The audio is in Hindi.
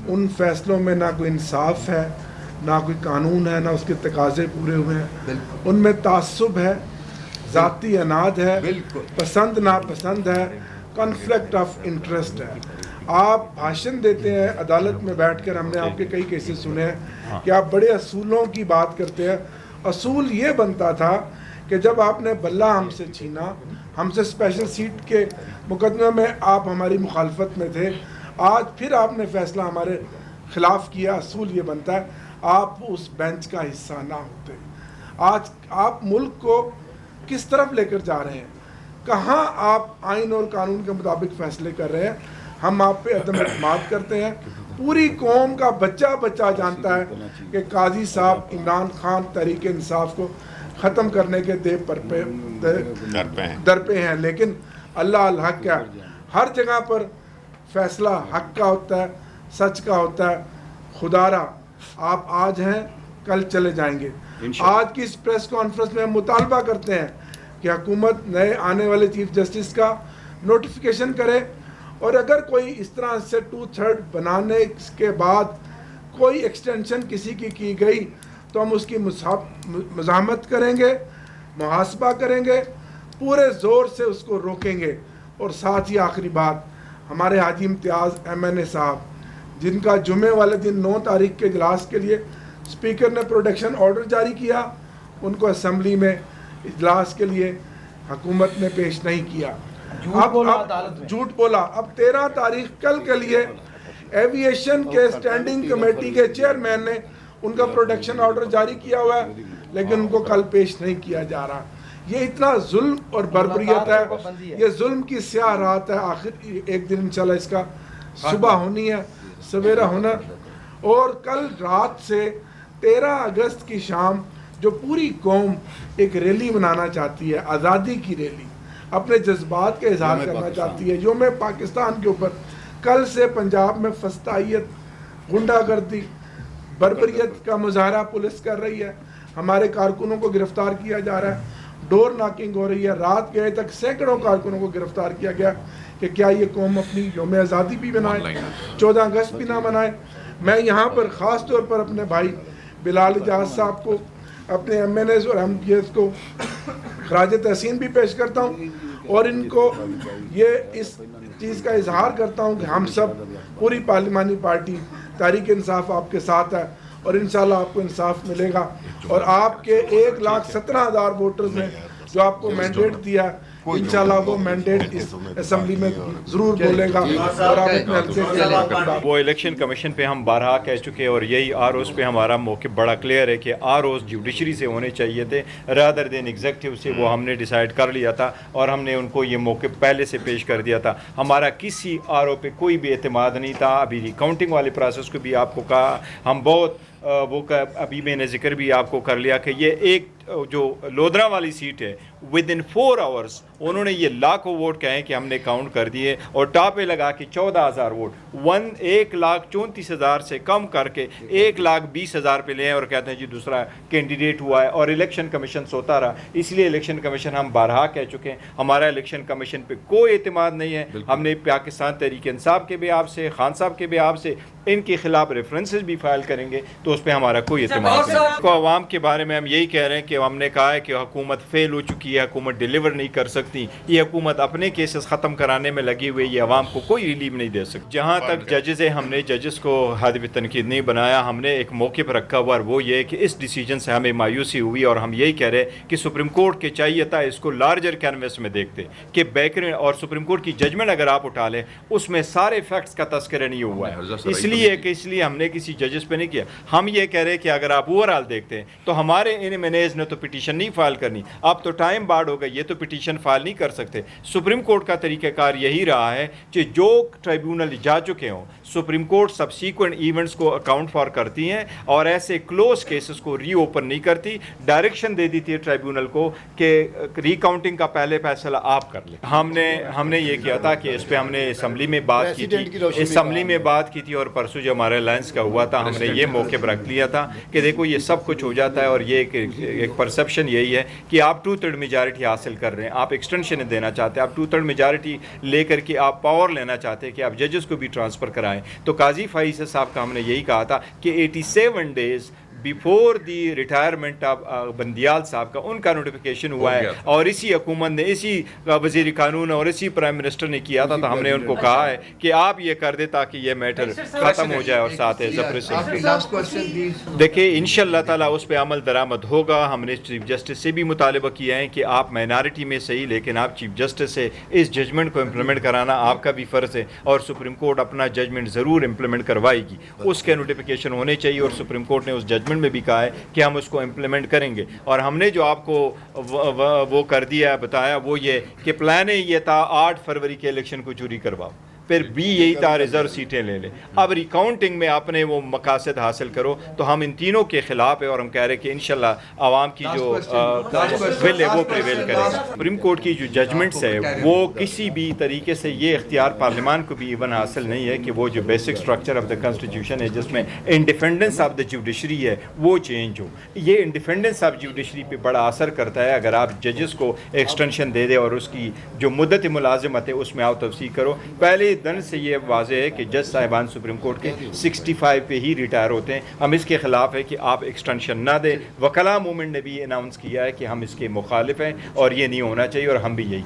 उन फैसलों में ना कोई इंसाफ है, ना कोई कानून है, ना उसके तकाजे पूरे हुए हैं। उनमें तासुब है, ज़ाती अनाद है, पसंद नापसंद है, कॉन्फ्लिक्ट ऑफ इंटरेस्ट है। आप भाषण देते हैं अदालत में बैठकर, हमने आपके कई केसेस सुने हैं कि आप बड़े असूलों की बात करते हैं। असूल ये बनता था कि जब आपने बल्ला हमसे छीना, हमसे स्पेशल सीट के मुकदमे में आप हमारी मुखालफत में थे, आज फिर आपने फैसला हमारे खिलाफ किया। असूल ये बनता है आप उस बेंच का हिस्सा ना होते। आज आप मुल्क को किस तरफ लेकर जा रहे हैं, कहाँ आप आइन और कानून के मुताबिक फ़ैसले कर रहे हैं। हम आप पे अदम एतमाद करते हैं। पूरी कौम का बच्चा बच्चा जानता है कि काजी साहब इमरान खान तहरीक इंसाफ को ख़त्म करने के दर पे हैं, लेकिन अल्लाह अल हक का हर जगह पर फैसला हक का होता है, सच का होता है। खुदारा आप आज हैं, कल चले जाएंगे। आज की इस प्रेस कॉन्फ्रेंस में हम मुतालबा करते हैं कि हुकूमत नए आने वाले चीफ जस्टिस का नोटिफिकेशन करे, और अगर कोई इस तरह से 2/3 बनाने के बाद कोई एक्सटेंशन किसी की गई तो हम उसकी मज़ामत करेंगे, मुहासबा करेंगे, पूरे ज़ोर से उसको रोकेंगे। और साथ ही आखिरी बात, हमारे हाजी इम्तियाज़ MNA साहब, जिनका जुमे वाले दिन 9 तारीख के इजलास के लिए स्पीकर ने प्रोटेक्शन ऑर्डर जारी किया, उनको असम्बली में इजलास के लिए हुकूमत ने पेश नहीं किया। झूठ बोला। अब 13 तारीख कल के लिए एविएशन के स्टैंडिंग कमेटी के चेयरमैन ने उनका प्रोटेक्शन ऑर्डर जारी किया हुआ है, लेकिन उनको कल पेश नहीं किया जा रहा। ये इतना जुल्म और बर्बरियत है, ये जुल्म की स्याह रात है। आखिर एक दिन इंशाल्लाह इसका सुबह होनी है, सवेरा होना। और कल रात से 13 अगस्त की शाम जो पूरी कौम एक रैली मनाना चाहती है, आज़ादी की रैली, अपने जज्बात का इजहार करना चाहती है यौम पाकिस्तान के ऊपर, कल से पंजाब में फस्तायत, गुंडागर्दी, बर्बरियत का मुजाहरा पुलिस कर रही है। हमारे कारकुनों को गिरफ्तार किया जा रहा है, डोर नॉकिंग हो रही है। रात गए तक सैकड़ों कारकुनों को गिरफ्तार किया गया कि क्या ये कौम अपनी यौम आज़ादी भी मनाए, 14 अगस्त भी ना मनाए। मैं यहाँ पर ख़ास तौर पर अपने भाई बिलाल इजाज़ साहब को, अपने MNAs और MPs को खराज तहसीन भी पेश करता हूँ, और इनको ये इस चीज़ का इजहार करता हूँ कि हम सब पूरी पार्लिमानी पार्टी तहरीक इंसाफ आपके साथ है, और इंशाल्लाह आपको इंसाफ मिलेगा। और आपके 1,17,000 वोटर्स ने जो आपको मैंडेट दिया, इंशाल्लाह वो मैंडेट इस असेंबली में ज़रूर बोलेगा। और आप अपने हल्के वो इलेक्शन कमीशन पे हम 12 कह चुके हैं, और यही ROs पे हमारा मौक़िफ़ बड़ा क्लियर है कि ROs जुडिशरी से होने चाहिए थे रादर देन एग्जीक्यूटिव से। वो हमने डिसाइड कर लिया था और हमने उनको ये मौक़िफ़ पहले से पेश कर दिया था। हमारा किसी RO पे कोई भी एतमाद नहीं था। अभी रिकाउंटिंग वाले प्रोसेस को भी आपको कहा, हम बहुत अभी मैंने जिक्र भी आपको कर लिया कि ये एक जो लोधरा वाली सीट है, विद इन 4 आवर्स उन्होंने ये लाखों वोट कहे कि हमने काउंट कर दिए, और टॉप पे लगा के 14,000 वोट 1,34,000 से कम करके 1,20,000 पे ले हैं, और कहते हैं जी दूसरा कैंडिडेट हुआ है। और इलेक्शन कमीशन सोता रहा, इसलिए इलेक्शन कमीशन हम 12 कह चुके हैं, हमारा इलेक्शन कमीशन पे कोई एतमाद नहीं है। हमने पाकिस्तान तहरीक इंसाफ के भी आपसे, खान साहब के भी आपसे, इनके खिलाफ रेफरेंसेस भी फाइल करेंगे, तो उस पर हमारा कोई एतमाद नहीं। तो आवाम के बारे में हम यही कह रहे हैं कि हमने कहा है कि हुकूमत फेल हो चुकी है, हुकूमत डिलीवर नहीं कर सकती, ये हुकूमत अपने केसेस ख़त्म कराने में लगी हुई, ये आवाम को कोई रिलीफ नहीं दे सकती। जहाँ तक जजेस है, हमने जजेस को हादिब तनकीद नहीं बनाया, हमने एक मौक़िफ़ रखा हुआ, और वो ये कि इस डिसीजन से हमें मायूसी हुई, और हम यही कह रहे हैं कि सुप्रीम कोर्ट के चाहिए था इसको लार्जर कैनवस में देखते कि बैकर और सुप्रीम कोर्ट की जजमेंट अगर आप उठा लें उसमें सारे फैक्ट्स का तस्करा नहीं हुआ है, इसलिए हमने किसी जजेस पे नहीं किया। हम ये कह रहे हैं कि अगर आप ओवरऑल देखते हैं तो हमारे इन MNAs ने तो पिटीशन नहीं फाइल करनी, अब तो टाइम बार्ड हो गया, ये तो पिटीशन फाइल नहीं कर सकते। सुप्रीम कोर्ट का तरीक़ाकार यही रहा है कि जो ट्राइब्यूनल जा चुके हों, सुप्रीम कोर्ट सबसीक्वेंट इवेंट्स को अकाउंट फॉर करती हैं, और ऐसे क्लोज केसेस को रीओपन नहीं करती, डायरेक्शन दे दी थी ट्राइब्यूनल को कि रिकाउंटिंग का पहले फैसला आप कर लें। हमने ये किया था कि इस पर हमने असम्बली में बात की थी, और परसों जो हमारे अलायंस का हुआ था, हमने ये मौके पर रख लिया था कि देखो ये सब कुछ हो जाता है और ये एक परसेप्शन यही है कि आप 2/3 मेजॉरिटी हासिल कर रहे हैं, आप एक्सटेंशन देना चाहते हैं, आप 2/3 मेजॉरिटी लेकर के आप पावर लेना चाहते हैं कि आप जजेस को भी ट्रांसफ़र कराएं। तो काजी फ़ाइज़ साहब का हमने यही कहा था कि 87 days before the retirement of Bandial साहब का उनका नोटिफिकेशन हुआ है और इसी हुकूमत ने, इसी वज़ीर कानून और इसी प्राइम मिनिस्टर ने किया था। तो हमने उनको कहा है कि आप ये कर दे ताकि ये मैटर ख़त्म हो जाए और साथ है देखिए इंशाअल्लाह ताला उस पर अमल दरामद होगा। हमने चीफ जस्टिस से भी मुतालबा किया है कि आप माइनॉरिटी में सही लेकिन आप चीफ जस्टिस से इस जजमेंट को इम्प्लीमेंट कराना आपका भी फ़र्ज़ है और सुप्रीम कोर्ट अपना जजमेंट ज़रूर इम्प्लीमेंट करवाएगी। उसके नोटिफिकेशन होने चाहिए और सुप्रीम कोर्ट ने उस जजमेंट में भी कहा है कि हम उसको इम्प्लीमेंट करेंगे। और हमने जो आपको वो कर दिया बताया वो ये कि प्लान ही ये था 8 फरवरी के इलेक्शन को चोरी करवाओ, फिर भी यही था रिजर्व सीटें ले लें। अब रिकाउंटिंग में अपने वो मकासद हासिल करो। तो हम इन तीनों के खिलाफ है और हम कह रहे हैं कि इंशाल्लाह आवाम की जो विल है वो प्रिवेल करेगा। सुप्रीम कोर्ट की जो जजमेंट्स है वो किसी भी तरीके से ये इख्तियार पार्लियामान को भी इवन हासिल नहीं है कि वो जो basic structure of the constitution है जिसमें इंडिपेंडेंस ऑफ द जुडिशरी है वो चेंज हो। ये इंडिपेंडेंस ऑफ जुडिशरी पे बड़ा असर करता है अगर आप जजेस को एक्सटेंशन दे दे और उसकी जो मुद्दत मुलाजिमत है उसमें आप तफसील करो। पहले दिन से ये वाज़ेह है कि जज साहिबान सुप्रीम कोर्ट के 65 पे ही रिटायर होते हैं। हम इसके ख़िलाफ़ है कि आप एक्सटेंशन ना दें। वकला मूवमेंट ने भी अनाउंस किया है कि हम इसके मुखालिफ हैं और ये नहीं होना चाहिए और हम भी यही